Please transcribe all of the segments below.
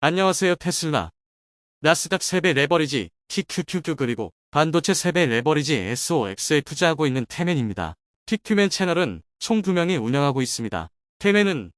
안녕하세요. 테슬라. 나스닥 3배 레버리지 TQQQ 그리고 반도체 3배 레버리지 SOX에 투자하고 있는 태맨입니다. TQ맨 채널은 총 2명이 운영하고 있습니다. 태맨은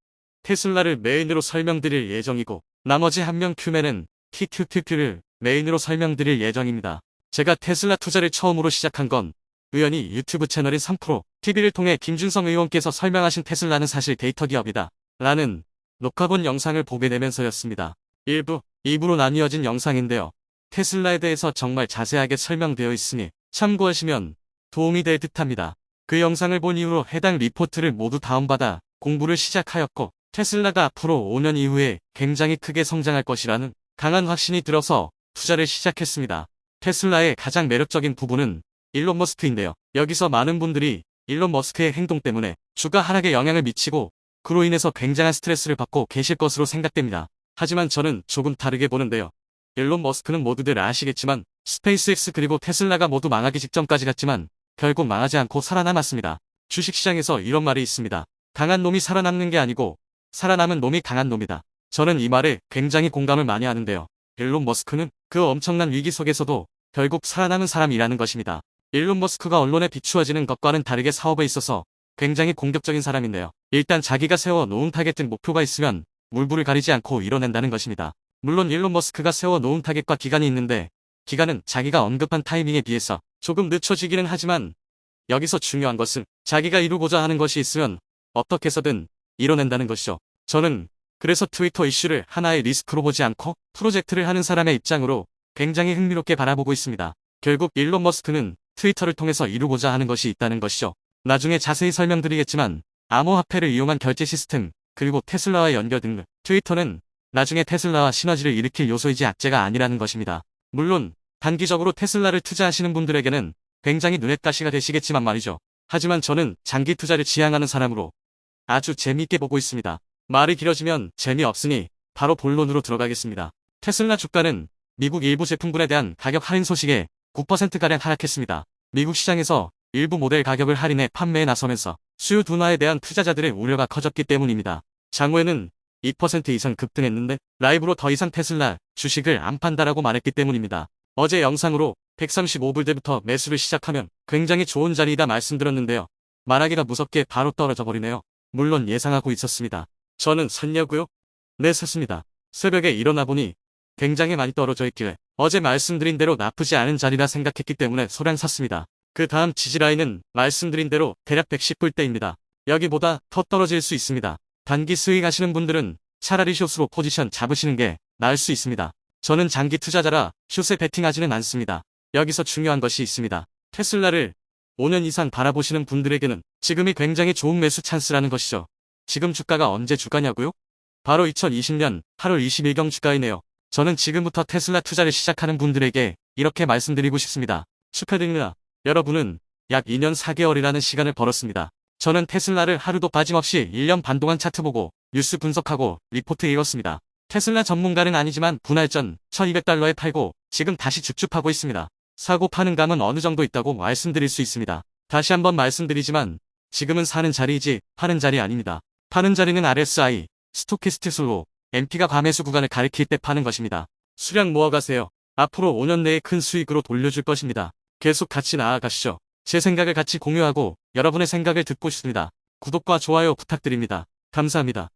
테슬라를 메인으로 설명드릴 예정이고 나머지 한 명 큐맨은 TQQQ를 메인으로 설명드릴 예정입니다. 제가 테슬라 투자를 처음으로 시작한 건 우연히 유튜브 채널인 3프로 TV를 통해 김준성 의원께서 설명하신 테슬라는 사실 데이터 기업이다 라는 녹화본 영상을 보게 되면서였습니다. 1부, 2부로 나뉘어진 영상인데요. 테슬라에 대해서 정말 자세하게 설명되어 있으니 참고하시면 도움이 될 듯합니다. 그 영상을 본 이후로 해당 리포트를 모두 다운받아 공부를 시작하였고 테슬라가 앞으로 5년 이후에 굉장히 크게 성장할 것이라는 강한 확신이 들어서 투자를 시작했습니다. 테슬라의 가장 매력적인 부분은 일론 머스크인데요. 여기서 많은 분들이 일론 머스크의 행동 때문에 주가 하락에 영향을 미치고 그로 인해서 굉장한 스트레스를 받고 계실 것으로 생각됩니다. 하지만 저는 조금 다르게 보는데요. 일론 머스크는 모두들 아시겠지만 스페이스X 그리고 테슬라가 모두 망하기 직전까지 갔지만 결국 망하지 않고 살아남았습니다. 주식시장에서 이런 말이 있습니다. 강한 놈이 살아남는 게 아니고 살아남은 놈이 강한 놈이다. 저는 이 말에 굉장히 공감을 많이 하는데요. 일론 머스크는 그 엄청난 위기 속에서도 결국 살아남은 사람이라는 것입니다. 일론 머스크가 언론에 비추어지는 것과는 다르게 사업에 있어서 굉장히 공격적인 사람인데요. 일단 자기가 세워놓은 타겟 목표가 있으면 물불을 가리지 않고 이뤄낸다는 것입니다. 물론 일론 머스크가 세워놓은 타겟과 기간이 있는데 기간은 자기가 언급한 타이밍에 비해서 조금 늦춰지기는 하지만 여기서 중요한 것은 자기가 이루고자 하는 것이 있으면 어떻게 해서든 이뤄낸다는 것이죠. 저는 그래서 트위터 이슈를 하나의 리스크로 보지 않고 프로젝트를 하는 사람의 입장으로 굉장히 흥미롭게 바라보고 있습니다. 결국 일론 머스크는 트위터를 통해서 이루고자 하는 것이 있다는 것이죠. 나중에 자세히 설명드리겠지만 암호화폐를 이용한 결제 시스템 그리고 테슬라와 연결 등 트위터는 나중에 테슬라와 시너지를 일으킬 요소이지 악재가 아니라는 것입니다. 물론 단기적으로 테슬라를 투자하시는 분들에게는 굉장히 눈엣 가시가 되시겠지만 말이죠. 하지만 저는 장기 투자를 지향하는 사람으로 아주 재미있게 보고 있습니다. 말이 길어지면 재미없으니 바로 본론으로 들어가겠습니다. 테슬라 주가는 미국 일부 제품군에 대한 가격 할인 소식에 9%가량 하락했습니다. 미국 시장에서 일부 모델 가격을 할인해 판매에 나서면서 수요 둔화에 대한 투자자들의 우려가 커졌기 때문입니다. 장외는 2% 이상 급등했는데 라이브로 더 이상 테슬라 주식을 안 판다라고 말했기 때문입니다. 어제 영상으로 135불대부터 매수를 시작하면 굉장히 좋은 자리이다 말씀드렸는데요. 말하기가 무섭게 바로 떨어져 버리네요. 물론 예상하고 있었습니다. 저는 샀냐고요? 네, 샀습니다. 새벽에 일어나 보니 굉장히 많이 떨어져 있길래 어제 말씀드린 대로 나쁘지 않은 자리라 생각했기 때문에 소량 샀습니다. 그 다음 지지라인은 말씀드린 대로 대략 110불대입니다. 여기보다 더 떨어질 수 있습니다. 단기 수익 하시는 분들은 차라리 숏으로 포지션 잡으시는 게 나을 수 있습니다. 저는 장기 투자자라 숏에 베팅하지는 않습니다. 여기서 중요한 것이 있습니다. 테슬라를 5년 이상 바라보시는 분들에게는 지금이 굉장히 좋은 매수 찬스라는 것이죠. 지금 주가가 언제 주가냐고요? 바로 2020년 8월 20일경 주가이네요. 저는 지금부터 테슬라 투자를 시작하는 분들에게 이렇게 말씀드리고 싶습니다. 축하드립니다. 여러분은 약 2년 4개월이라는 시간을 벌었습니다. 저는 테슬라를 하루도 빠짐없이 1년 반 동안 차트 보고 뉴스 분석하고 리포트 읽었습니다. 테슬라 전문가는 아니지만 분할 전 1200달러에 팔고 지금 다시 줍줍하고 있습니다. 사고 파는 감은 어느 정도 있다고 말씀드릴 수 있습니다. 다시 한번 말씀드리지만 지금은 사는 자리이지 파는 자리 아닙니다. 파는 자리는 RSI, 스토키스트 슬로, MP가 과매수 구간을 가리킬 때 파는 것입니다. 수량 모아가세요. 앞으로 5년 내에 큰 수익으로 돌려줄 것입니다. 계속 같이 나아가시죠. 제 생각을 같이 공유하고 여러분의 생각을 듣고 싶습니다. 구독과 좋아요 부탁드립니다. 감사합니다.